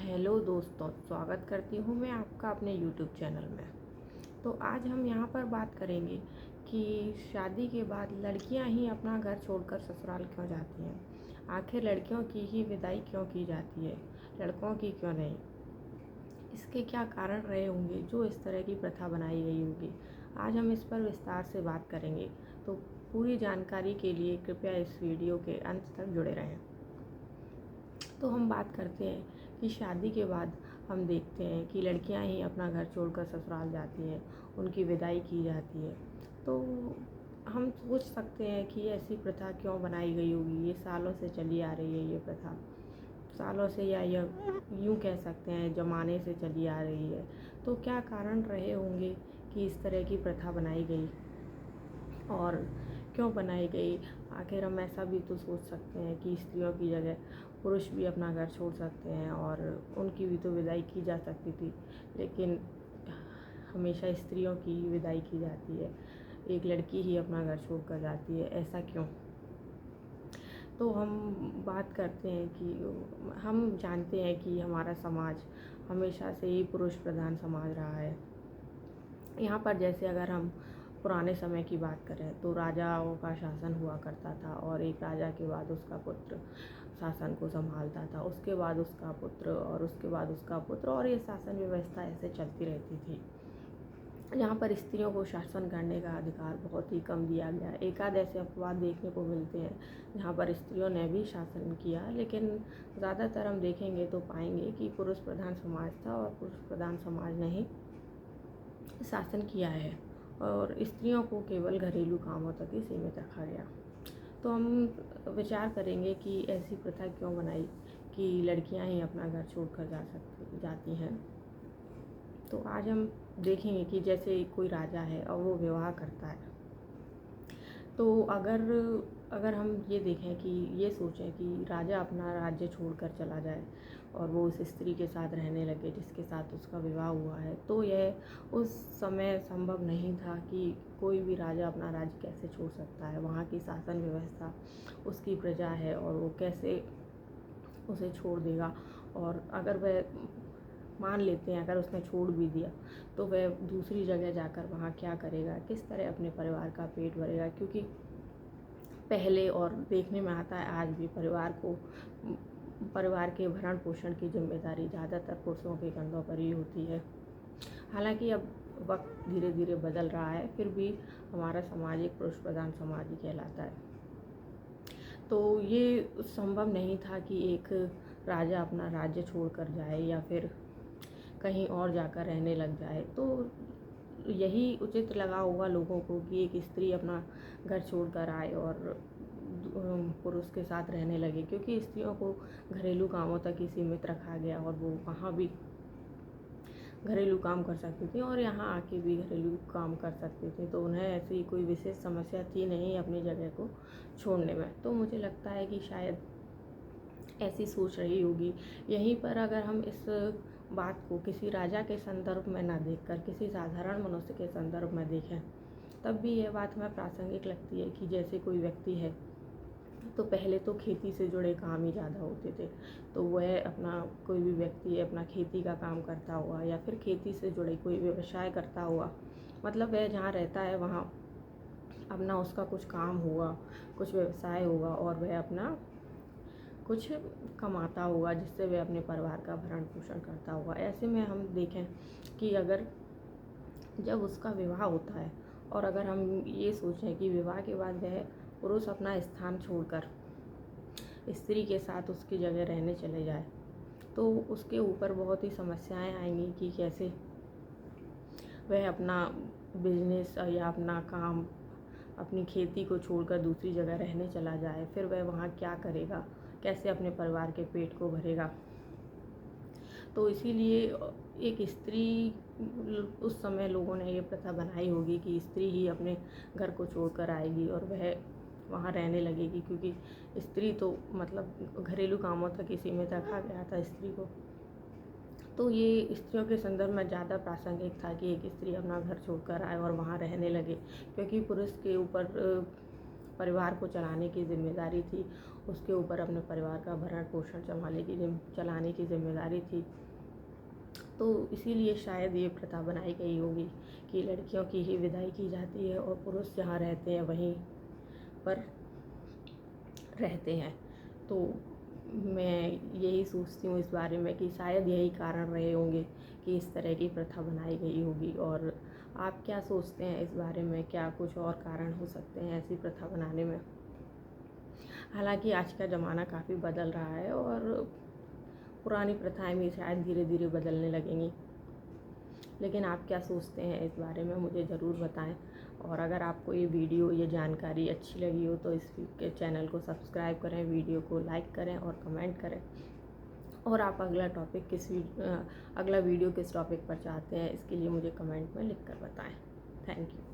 Hello दोस्तों, स्वागत करती हूँ मैं आपका अपने यूट्यूब चैनल में। तो आज हम यहाँ पर बात करेंगे कि शादी के बाद लड़कियाँ ही अपना घर छोड़कर ससुराल क्यों जाती हैं। आखिर लड़कियों की ही विदाई क्यों की जाती है, लड़कों की क्यों नहीं। इसके क्या कारण रहे होंगे जो इस तरह की प्रथा बनाई गई होगी। आज हम इस पर विस्तार से बात करेंगे, तो पूरी जानकारी के लिए कृपया इस वीडियो के अंत तक जुड़े रहें। तो हम बात करते हैं कि शादी के बाद हम देखते हैं कि लड़कियां ही अपना घर छोड़कर ससुराल जाती हैं, उनकी विदाई की जाती है। तो हम सोच सकते हैं कि ऐसी प्रथा क्यों बनाई गई होगी। ये सालों से चली आ रही है, ये प्रथा सालों से, या यूँ कह सकते हैं ज़माने से चली आ रही है। तो क्या कारण रहे होंगे कि इस तरह की प्रथा बनाई गई और क्यों बनाई गई। आखिर हम ऐसा भी तो सोच सकते हैं कि स्त्रियों की जगह पुरुष भी अपना घर छोड़ सकते हैं और उनकी भी तो विदाई की जा सकती थी, लेकिन हमेशा स्त्रियों की ही विदाई की जाती है, एक लड़की ही अपना घर छोड़ कर जाती है, ऐसा क्यों। तो हम बात करते हैं कि हम जानते हैं कि हमारा समाज हमेशा से ही पुरुष प्रधान समाज रहा है। यहाँ पर जैसे अगर हम पुराने समय की बात करें तो राजाओं का शासन हुआ करता था और एक राजा के बाद उसका पुत्र शासन को संभालता था, उसके बाद उसका पुत्र और उसके बाद उसका पुत्र, और ये शासन व्यवस्था ऐसे चलती रहती थी। यहाँ पर स्त्रियों को शासन करने का अधिकार बहुत ही कम दिया गया। एकाध ऐसे अपवाद देखने को मिलते हैं जहाँ पर स्त्रियों ने भी शासन किया, लेकिन ज़्यादातर हम देखेंगे तो पाएंगे कि पुरुष प्रधान समाज था और पुरुष प्रधान समाज ने ही शासन किया है और स्त्रियों को केवल घरेलू कामों तक ही सीमित रखा गया। तो हम विचार करेंगे कि ऐसी प्रथा क्यों बनाई कि लड़कियां ही अपना घर छोड़कर जाती हैं। तो आज हम देखेंगे कि जैसे कोई राजा है और वो विवाह करता है, तो अगर हम ये देखें कि ये सोचें कि राजा अपना राज्य छोड़कर चला जाए और वो उस स्त्री के साथ रहने लगे जिसके साथ उसका विवाह हुआ है, तो यह उस समय संभव नहीं था कि कोई भी राजा अपना राज्य कैसे छोड़ सकता है। वहाँ की शासन व्यवस्था, उसकी प्रजा है और वो कैसे उसे छोड़ देगा। और अगर वह मान लेते हैं अगर उसने छोड़ भी दिया तो वह दूसरी जगह जाकर वहाँ क्या करेगा, किस तरह अपने परिवार का पेट भरेगा। क्योंकि पहले और देखने में आता है आज भी परिवार के भरण पोषण की जिम्मेदारी ज़्यादातर पुरुषों के कंधों पर ही होती है। हालांकि अब वक्त धीरे धीरे बदल रहा है, फिर भी हमारा समाज एक पुरुष प्रधान समाज ही कहलाता है। तो ये संभव नहीं था कि एक राजा अपना राज्य छोड़कर जाए या फिर कहीं और जाकर रहने लग जाए। तो यही उचित लगा होगा लोगों को कि एक स्त्री अपना घर छोड़कर आए और पुरुष के साथ रहने लगे, क्योंकि स्त्रियों को घरेलू कामों तक ही सीमित रखा गया और वो वहाँ भी घरेलू काम कर सकती थी और यहाँ आके भी घरेलू काम कर सकते थे। तो उन्हें ऐसी कोई विशेष समस्या थी नहीं अपनी जगह को छोड़ने में। तो मुझे लगता है कि शायद ऐसी सोच रही होगी। यहीं पर अगर हम इस बात को किसी राजा के संदर्भ में ना देखकर किसी साधारण मनुष्य के संदर्भ में देखें, तब भी यह बात हमें प्रासंगिक लगती है कि जैसे कोई व्यक्ति है तो पहले तो खेती से जुड़े काम ही ज़्यादा होते थे। तो वह अपना कोई भी व्यक्ति अपना खेती का काम करता हुआ या फिर खेती से जुड़े कोई व्यवसाय करता हुआ, मतलब वह जहाँ रहता है वहाँ अपना उसका कुछ काम होगा, कुछ व्यवसाय होगा और वह अपना कुछ कमाता होगा जिससे वह अपने परिवार का भरण पोषण करता होगा। ऐसे में हम देखें कि अगर जब उसका विवाह होता है और अगर हम ये सोचें कि विवाह के बाद वह पुरुष अपना स्थान छोड़कर स्त्री के साथ उसकी जगह रहने चले जाए, तो उसके ऊपर बहुत ही समस्याएं आएंगी कि कैसे वह अपना बिजनेस या अपना काम, अपनी खेती को छोड़कर दूसरी जगह रहने चला जाए। फिर वह वहाँ क्या करेगा, कैसे अपने परिवार के पेट को भरेगा। तो इसीलिए एक स्त्री, उस समय लोगों ने ये प्रथा बनाई होगी कि स्त्री ही अपने घर को छोड़कर आएगी और वह वहाँ रहने लगेगी, क्योंकि स्त्री तो मतलब घरेलू कामों तक ही सीमित रखा गया था स्त्री को। तो ये स्त्रियों के संदर्भ में ज़्यादा प्रासंगिक था कि एक स्त्री अपना घर छोड़कर आए और वहाँ रहने लगे, क्योंकि पुरुष के ऊपर परिवार को चलाने की जिम्मेदारी थी उसके ऊपर अपने परिवार का भरण पोषण चलाने की जिम्मेदारी थी। तो इसीलिए शायद ये प्रथा बनाई गई होगी कि लड़कियों की ही विदाई की जाती है और पुरुष जहाँ रहते हैं वहीं पर रहते हैं। तो मैं यही सोचती हूँ इस बारे में कि शायद यही कारण रहे होंगे कि इस तरह की प्रथा बनाई गई होगी। और आप क्या सोचते हैं इस बारे में? क्या कुछ और कारण हो सकते हैं ऐसी प्रथा बनाने में? हालांकि आज का ज़माना काफ़ी बदल रहा है और पुरानी प्रथाएं भी शायद धीरे धीरे बदलने लगेंगी। लेकिन आप क्या सोचते हैं इस बारे में, मुझे ज़रूर बताएं। और अगर आपको ये वीडियो, ये जानकारी अच्छी लगी हो तो इस चैनल को सब्सक्राइब करें, वीडियो को लाइक करें और कमेंट करें। और आप अगला वीडियो किस टॉपिक पर चाहते हैं इसके लिए मुझे कमेंट में लिख कर बताएं। Thank you.